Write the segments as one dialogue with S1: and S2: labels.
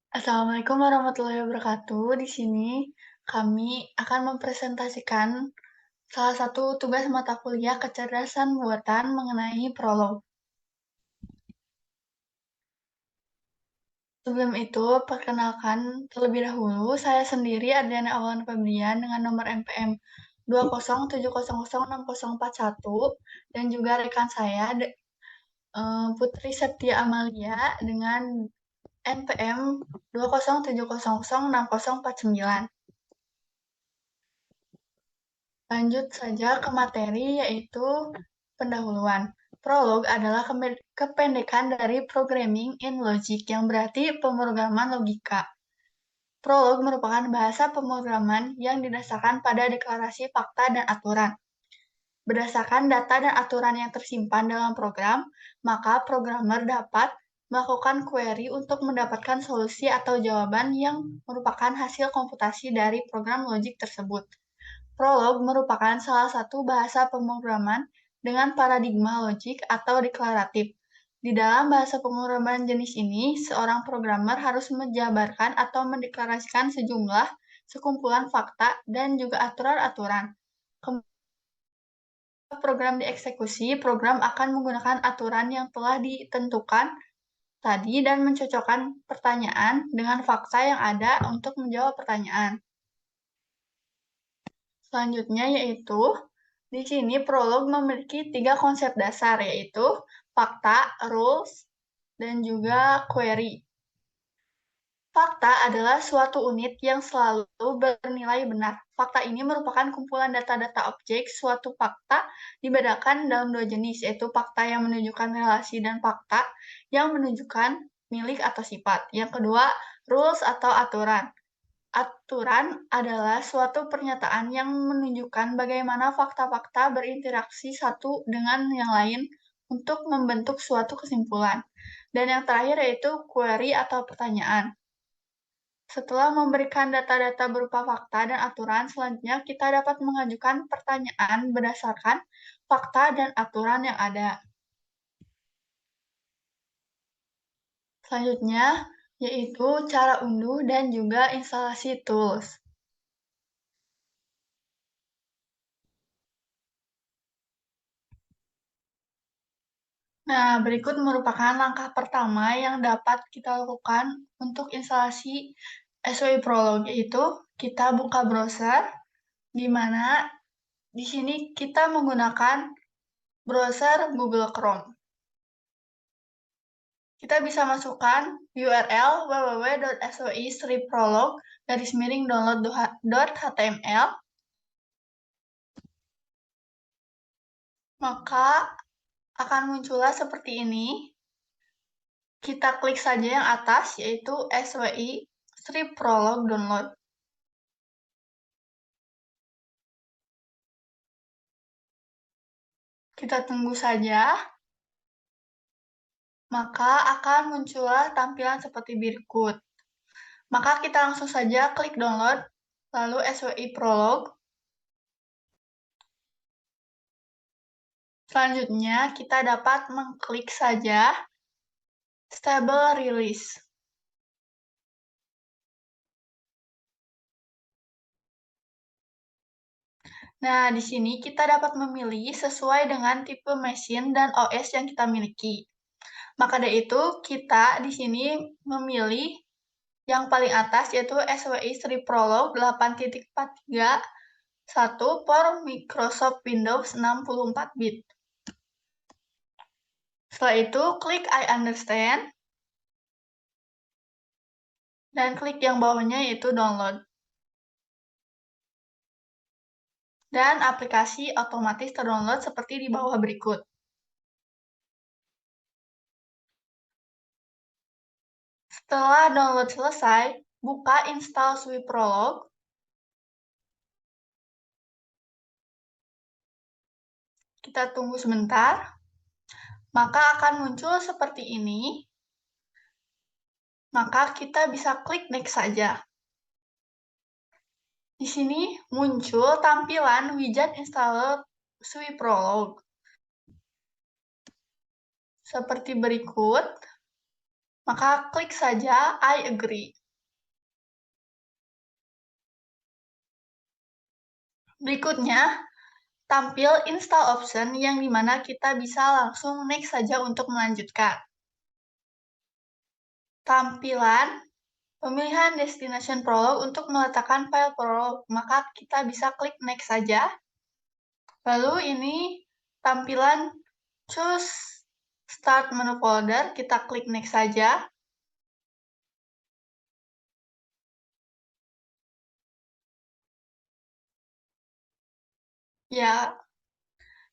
S1: Assalamualaikum warahmatullahi wabarakatuh. Di sini kami akan mempresentasikan salah satu tugas mata kuliah kecerdasan buatan mengenai prolog. Sebelum itu, perkenalkan terlebih dahulu, saya sendiri Adriana Aulan Febrian dengan nomor NPM 207006041 dan juga rekan saya Putri Septia Amalia dengan NPM 207006049. Lanjut saja ke materi, yaitu pendahuluan. Prolog adalah kependekan dari Programming in Logic, yang berarti pemrograman logika. Prolog merupakan bahasa pemrograman yang didasarkan pada deklarasi fakta dan aturan. Berdasarkan data dan aturan yang tersimpan dalam program, maka programmer dapat melakukan query untuk mendapatkan solusi atau jawaban yang merupakan hasil komputasi dari program logik tersebut. Prolog merupakan salah satu bahasa pemrograman dengan paradigma logik atau deklaratif. Di dalam bahasa pemrograman jenis ini, seorang programmer harus menjabarkan atau mendeklarasikan sekumpulan fakta dan juga aturan-aturan. Ketika program dieksekusi, program akan menggunakan aturan yang telah ditentukan tadi dan mencocokkan pertanyaan dengan fakta yang ada untuk menjawab pertanyaan. Selanjutnya yaitu, di sini prolog memiliki 3 konsep dasar, yaitu fakta, rules, dan juga query. Fakta adalah suatu unit yang selalu bernilai benar. Fakta ini merupakan kumpulan data-data objek. Suatu fakta dibedakan dalam dua jenis, yaitu fakta yang menunjukkan relasi dan fakta yang menunjukkan milik atau sifat. Yang kedua, rules atau aturan. Aturan adalah suatu pernyataan yang menunjukkan bagaimana fakta-fakta berinteraksi satu dengan yang lain untuk membentuk suatu kesimpulan. Dan yang terakhir yaitu query atau pertanyaan. Setelah memberikan data-data berupa fakta dan aturan, selanjutnya kita dapat mengajukan pertanyaan berdasarkan fakta dan aturan yang ada. Selanjutnya, yaitu cara unduh dan juga instalasi tools. Nah, berikut merupakan langkah pertama yang dapat kita lakukan untuk instalasi SOI Prolog, yaitu kita buka browser, di mana di sini kita menggunakan browser Google Chrome. Kita bisa masukkan URL www.soi-prolog-download.html. Maka akan muncullah seperti ini. Kita klik saja yang atas, yaitu SWI-Prolog Download. Kita tunggu saja. Maka akan muncullah tampilan seperti berikut. Maka kita langsung saja klik download, lalu SWI Prolog. Selanjutnya, kita dapat mengklik saja Stable Release. Nah, di sini kita dapat memilih sesuai dengan tipe mesin dan OS yang kita miliki. Maka dari itu, kita di sini memilih yang paling atas, yaitu SWI Sri Prolog 8.43.1 for Microsoft Windows 64-bit. Setelah itu, klik I understand, dan klik yang bawahnya yaitu download. Dan aplikasi otomatis terdownload seperti di bawah berikut. Setelah download selesai, buka install SWI Prolog. Kita tunggu sebentar. Maka akan muncul seperti ini. Maka kita bisa klik next saja. Di sini muncul tampilan widget installer SWI Prolog. Seperti berikut. Maka klik saja I agree. Berikutnya, tampil install option yang dimana kita bisa langsung next saja untuk melanjutkan. Tampilan pemilihan destination prolog untuk meletakkan file prolog, maka kita bisa klik next saja. Lalu ini tampilan choose start menu folder, kita klik next saja. Ya,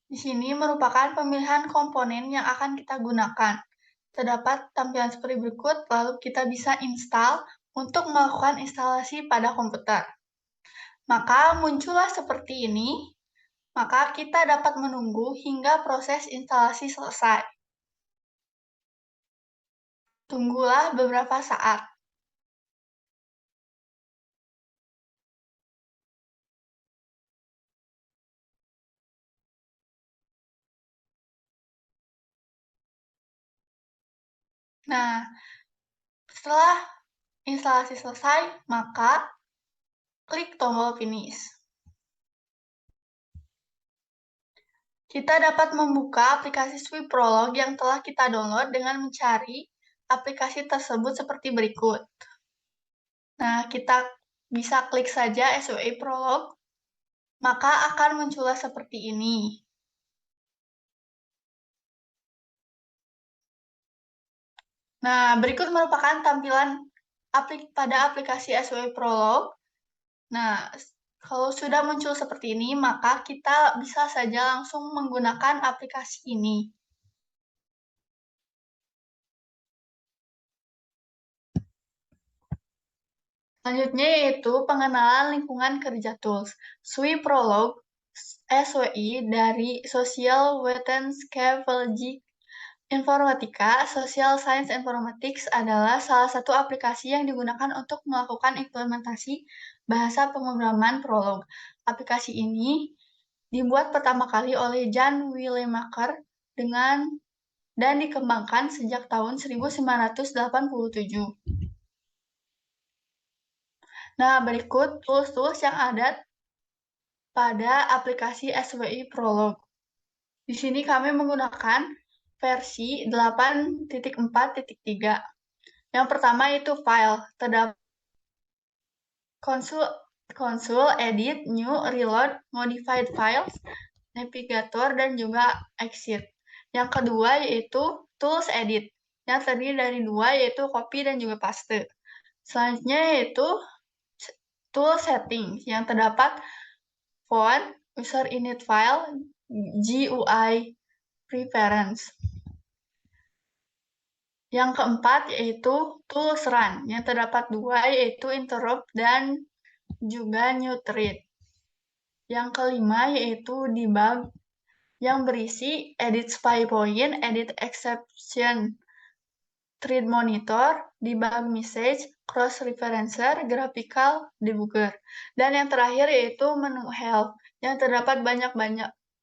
S1: di sini merupakan pemilihan komponen yang akan kita gunakan. Terdapat tampilan seperti berikut, lalu kita bisa install untuk melakukan instalasi pada komputer. Maka muncullah seperti ini, maka kita dapat menunggu hingga proses instalasi selesai. Tunggulah beberapa saat. Nah, setelah instalasi selesai, maka klik tombol finish. Kita dapat membuka aplikasi Swift Prolog yang telah kita download dengan mencari aplikasi tersebut seperti berikut. Nah, kita bisa klik saja SWI Prolog, maka akan muncullah seperti ini. Nah, berikut merupakan tampilan pada aplikasi SWI Prolog. Nah, kalau sudah muncul seperti ini, maka kita bisa saja langsung menggunakan aplikasi ini. Selanjutnya yaitu pengenalan lingkungan kerja tools. SWI Prolog SWI dari Social Wetenschapelogik Informatika, Social Science Informatics adalah salah satu aplikasi yang digunakan untuk melakukan implementasi bahasa pemrograman Prolog. Aplikasi ini dibuat pertama kali oleh Jan Willemaker dan dikembangkan sejak tahun 1987. Nah, berikut tools-tools yang ada pada aplikasi SWI Prolog. Di sini kami menggunakan versi 8.4.3. Yang pertama itu file, terdapat konsul, edit, new, reload, modified files, navigator, dan juga exit. Yang kedua yaitu tools edit, yang terdiri dari dua yaitu copy dan juga paste. Selanjutnya yaitu tool settings, yang terdapat font, user init file, GUI preference. Yang keempat yaitu tools run, yang terdapat dua yaitu interrupt dan juga new thread. Yang kelima yaitu debug, yang berisi edit spy point, edit exception, thread monitor, debug message, cross referencer, graphical debugger. Dan yang terakhir yaitu menu help, yang terdapat banyak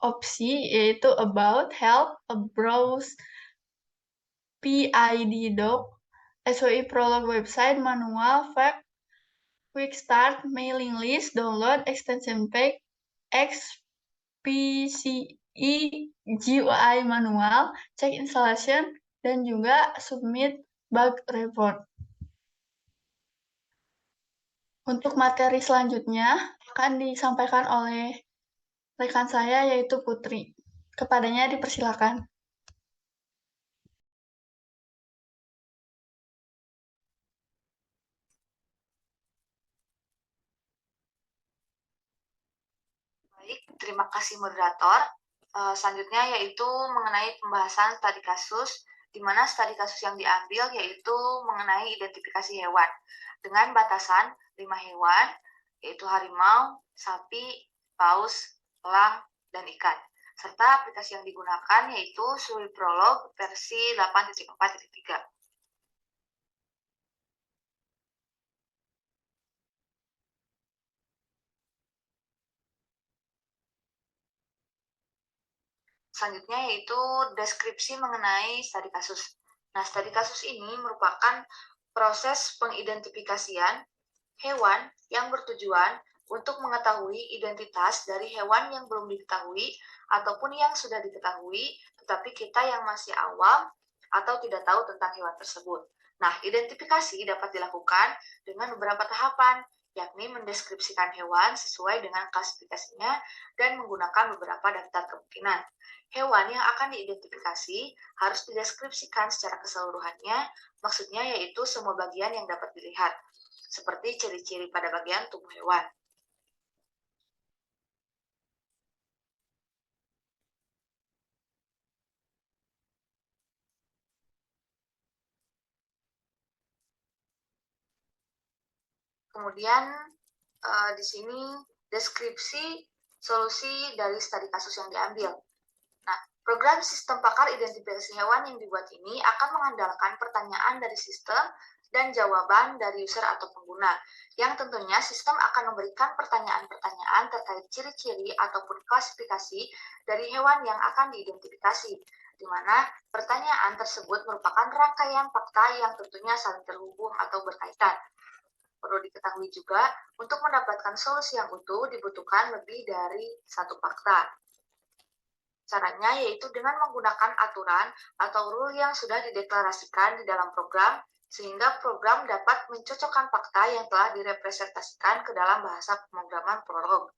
S1: opsi yaitu about, help, browse, PID doc, SWI Prolog website, manual, fact, quick start, mailing list, download, extension pack, XPCE, GUI manual, check installation, dan juga submit bug report. Untuk materi selanjutnya akan disampaikan oleh rekan saya yaitu Putri. Kepadanya dipersilakan.
S2: Baik, terima kasih moderator. Selanjutnya yaitu mengenai pembahasan studi kasus, di mana studi kasus yang diambil yaitu mengenai identifikasi hewan dengan batasan 5 hewan, yaitu harimau, sapi, paus, elang, dan ikan. Serta aplikasi yang digunakan yaitu SWI Prolog versi 8.4.3. Selanjutnya yaitu deskripsi mengenai studi kasus. Nah, studi kasus ini merupakan proses pengidentifikasian hewan yang bertujuan untuk mengetahui identitas dari hewan yang belum diketahui ataupun yang sudah diketahui, tetapi kita yang masih awam atau tidak tahu tentang hewan tersebut. Nah, identifikasi dapat dilakukan dengan beberapa tahapan, yakni mendeskripsikan hewan sesuai dengan klasifikasinya dan menggunakan beberapa daftar kemungkinan. Hewan yang akan diidentifikasi harus dideskripsikan secara keseluruhannya, maksudnya yaitu semua bagian yang dapat dilihat, seperti ciri-ciri pada bagian tubuh hewan. Kemudian di sini deskripsi solusi dari studi kasus yang diambil. Nah, program sistem pakar identifikasi hewan yang dibuat ini akan mengandalkan pertanyaan dari sistem dan jawaban dari user atau pengguna, yang tentunya sistem akan memberikan pertanyaan-pertanyaan terkait ciri-ciri ataupun klasifikasi dari hewan yang akan diidentifikasi, di mana pertanyaan tersebut merupakan rangkaian fakta yang tentunya saling terhubung atau berkaitan. Perlu diketahui juga, untuk mendapatkan solusi yang utuh dibutuhkan lebih dari satu fakta. Caranya yaitu dengan menggunakan aturan atau rule yang sudah dideklarasikan di dalam program, sehingga program dapat mencocokkan fakta yang telah direpresentasikan ke dalam bahasa pemrograman Prolog.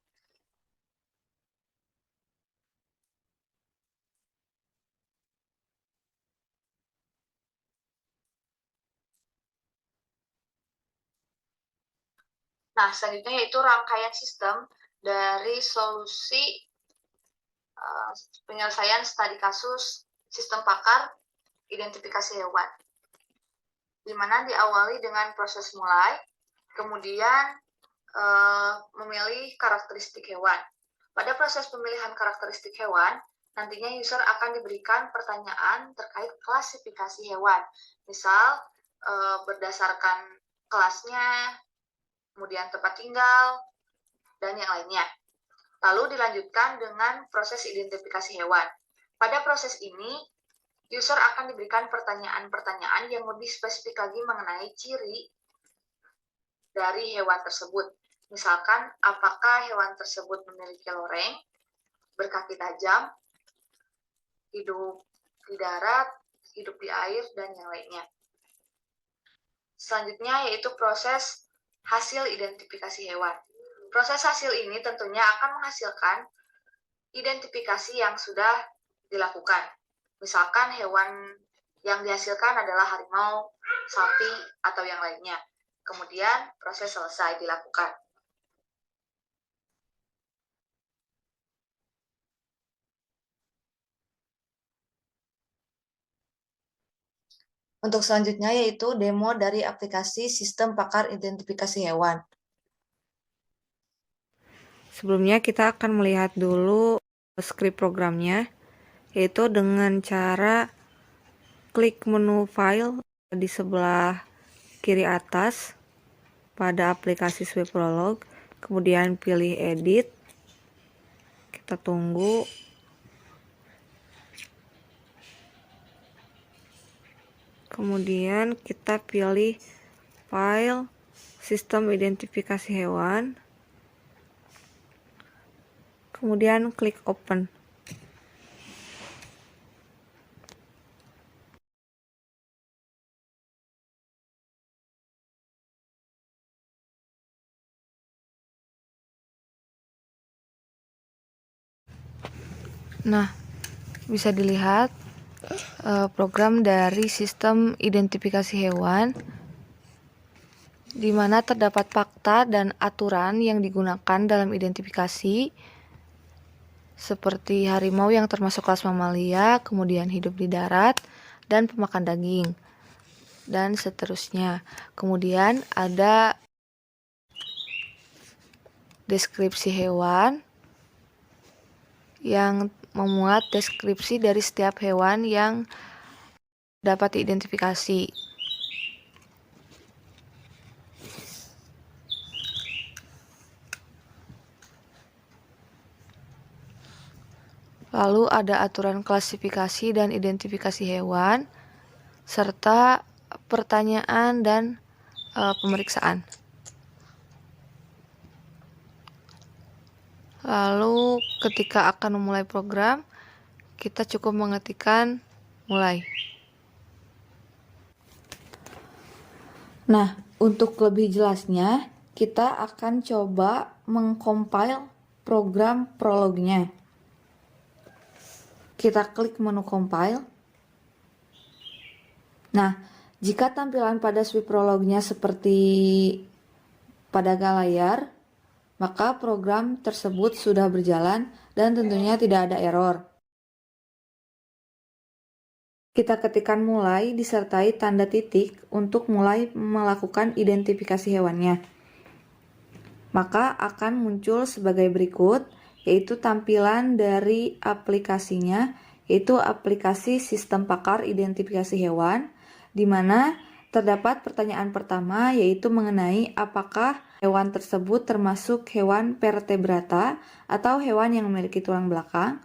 S2: Nah, selanjutnya yaitu rangkaian sistem dari solusi penyelesaian studi kasus sistem pakar identifikasi hewan, di mana diawali dengan proses mulai, kemudian memilih karakteristik hewan. Pada proses pemilihan karakteristik hewan, nantinya user akan diberikan pertanyaan terkait klasifikasi hewan, misal berdasarkan kelasnya, kemudian tempat tinggal, dan yang lainnya. Lalu dilanjutkan dengan proses identifikasi hewan. Pada proses ini, user akan diberikan pertanyaan-pertanyaan yang lebih spesifik lagi mengenai ciri dari hewan tersebut. Misalkan, apakah hewan tersebut memiliki loreng, berkaki tajam, hidup di darat, hidup di air, dan yang lainnya. Selanjutnya yaitu proses hasil identifikasi hewan. Proses hasil ini tentunya akan menghasilkan identifikasi yang sudah dilakukan. Misalkan hewan yang dihasilkan adalah harimau, sapi, atau yang lainnya. Kemudian proses selesai dilakukan.
S3: Untuk selanjutnya yaitu demo dari aplikasi sistem pakar identifikasi hewan.
S4: Sebelumnya kita akan melihat dulu skrip programnya, yaitu dengan cara klik menu file di sebelah kiri atas pada aplikasi Swift Prolog, kemudian pilih edit, kita tunggu. Kemudian kita pilih file sistem identifikasi hewan, kemudian klik open. Nah, bisa dilihat program dari sistem identifikasi hewan, di mana terdapat fakta dan aturan yang digunakan dalam identifikasi, seperti harimau yang termasuk kelas mamalia, kemudian hidup di darat, dan pemakan daging, dan seterusnya. Kemudian ada deskripsi hewan yang memuat deskripsi dari setiap hewan yang dapat diidentifikasi. Lalu ada aturan klasifikasi dan identifikasi hewan, serta pertanyaan dan pemeriksaan. Lalu ketika akan memulai program, kita cukup mengetikkan mulai. Nah, untuk lebih jelasnya, kita akan coba mengcompile program prolognya. Kita klik menu compile. Nah, jika tampilan pada swipe prolognya seperti pada layar, maka program tersebut sudah berjalan dan tentunya tidak ada error. Kita ketikkan mulai disertai tanda titik untuk mulai melakukan identifikasi hewannya. Maka akan muncul sebagai berikut, yaitu tampilan dari aplikasinya, yaitu aplikasi Sistem Pakar Identifikasi Hewan, di mana terdapat pertanyaan pertama, yaitu mengenai apakah hewan tersebut termasuk hewan vertebrata atau hewan yang memiliki tulang belakang.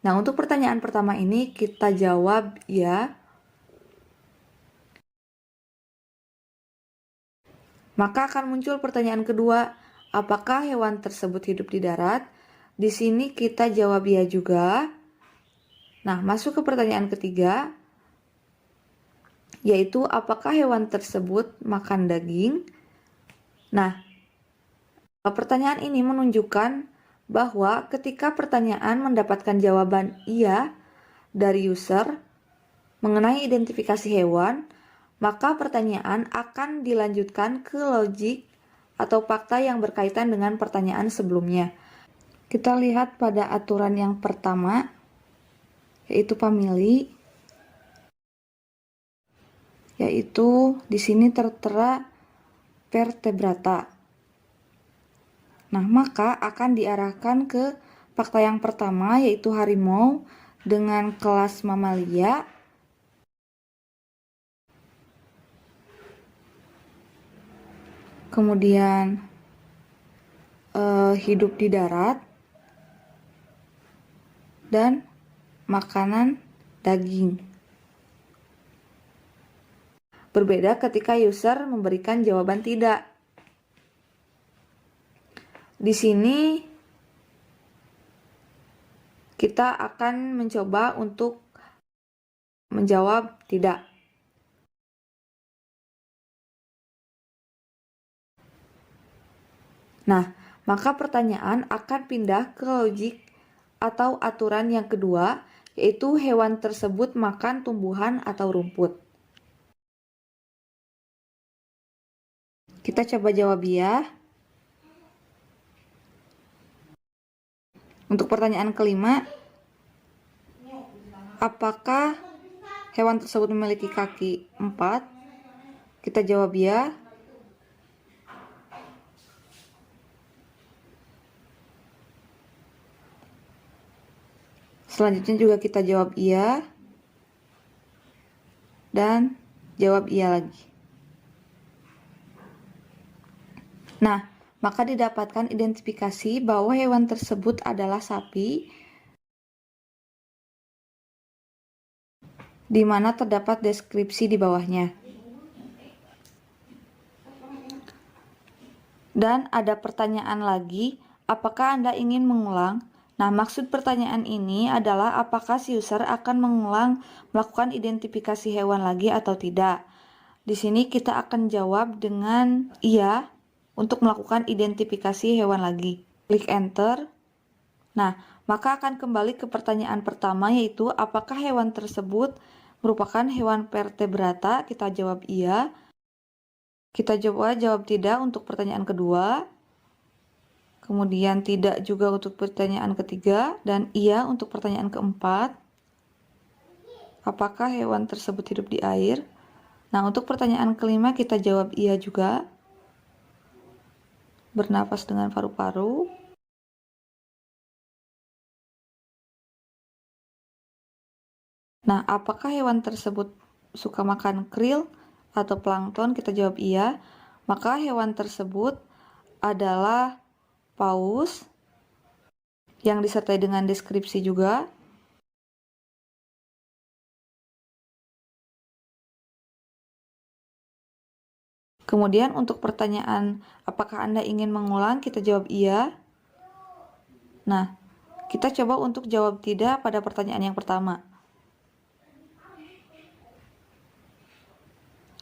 S4: Nah, untuk pertanyaan pertama ini kita jawab ya. Maka akan muncul pertanyaan kedua, apakah hewan tersebut hidup di darat? Di sini kita jawab ya juga. Nah, masuk ke pertanyaan ketiga, yaitu apakah hewan tersebut makan daging? Nah, pertanyaan ini menunjukkan bahwa ketika pertanyaan mendapatkan jawaban iya dari user mengenai identifikasi hewan, maka pertanyaan akan dilanjutkan ke logik atau fakta yang berkaitan dengan pertanyaan sebelumnya. Kita lihat pada aturan yang pertama, yaitu family, yaitu di sini tertera vertebrata. Nah, maka akan diarahkan ke fakta yang pertama, yaitu harimau dengan kelas mamalia. Kemudian hidup di darat dan makanan daging. Berbeda ketika user memberikan jawaban tidak. Di sini kita akan mencoba untuk menjawab tidak. Nah, maka pertanyaan akan pindah ke logik atau aturan yang kedua, yaitu hewan tersebut makan tumbuhan atau rumput. Kita coba jawab ya. Untuk pertanyaan kelima, apakah hewan tersebut memiliki kaki 4? Kita jawab ya. Selanjutnya juga kita jawab iya. Dan jawab iya lagi. Nah, maka didapatkan identifikasi bahwa hewan tersebut adalah sapi, di mana terdapat deskripsi di bawahnya. Dan ada pertanyaan lagi, apakah Anda ingin mengulang? Nah, maksud pertanyaan ini adalah apakah si user akan mengulang melakukan identifikasi hewan lagi atau tidak. Di sini kita akan jawab dengan iya untuk melakukan identifikasi hewan lagi. Klik enter. Nah, maka akan kembali ke pertanyaan pertama, yaitu apakah hewan tersebut merupakan hewan vertebrata? Kita jawab iya. Kita coba jawab tidak untuk pertanyaan kedua. Kemudian tidak juga untuk pertanyaan ketiga, dan iya untuk pertanyaan keempat. Apakah hewan tersebut hidup di air? Nah, untuk pertanyaan kelima kita jawab iya juga. Bernapas dengan paru-paru. Nah, apakah hewan tersebut suka makan krill atau plankton? Kita jawab iya. Maka hewan tersebut adalah paus yang disertai dengan deskripsi juga. Kemudian untuk pertanyaan apakah Anda ingin mengulang, kita jawab iya. Nah, kita coba untuk jawab tidak pada pertanyaan yang pertama.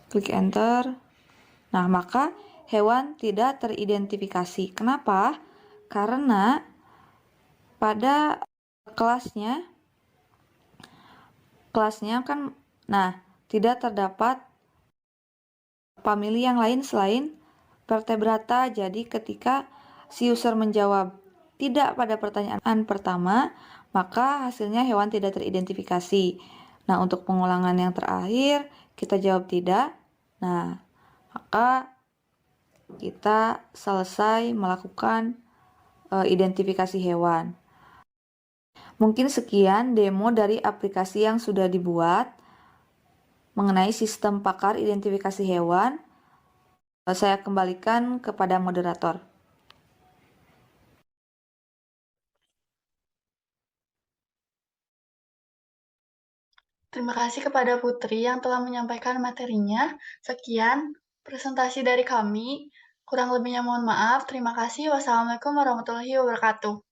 S4: Klik enter. Nah, maka hewan tidak teridentifikasi. Kenapa? Karena pada kelasnya kan, tidak terdapat famili yang lain selain vertebrata. Jadi ketika si user menjawab tidak pada pertanyaan pertama, maka hasilnya hewan tidak teridentifikasi. Nah, untuk pengulangan yang terakhir, kita jawab tidak. Nah, maka kita selesai melakukan identifikasi hewan. Mungkin sekian demo dari aplikasi yang sudah dibuat mengenai sistem pakar identifikasi hewan. Saya kembalikan kepada moderator.
S1: Terima kasih kepada Putri yang telah menyampaikan materinya. Sekian presentasi dari kami. Kurang lebihnya mohon maaf. Terima kasih. Wassalamualaikum warahmatullahi wabarakatuh.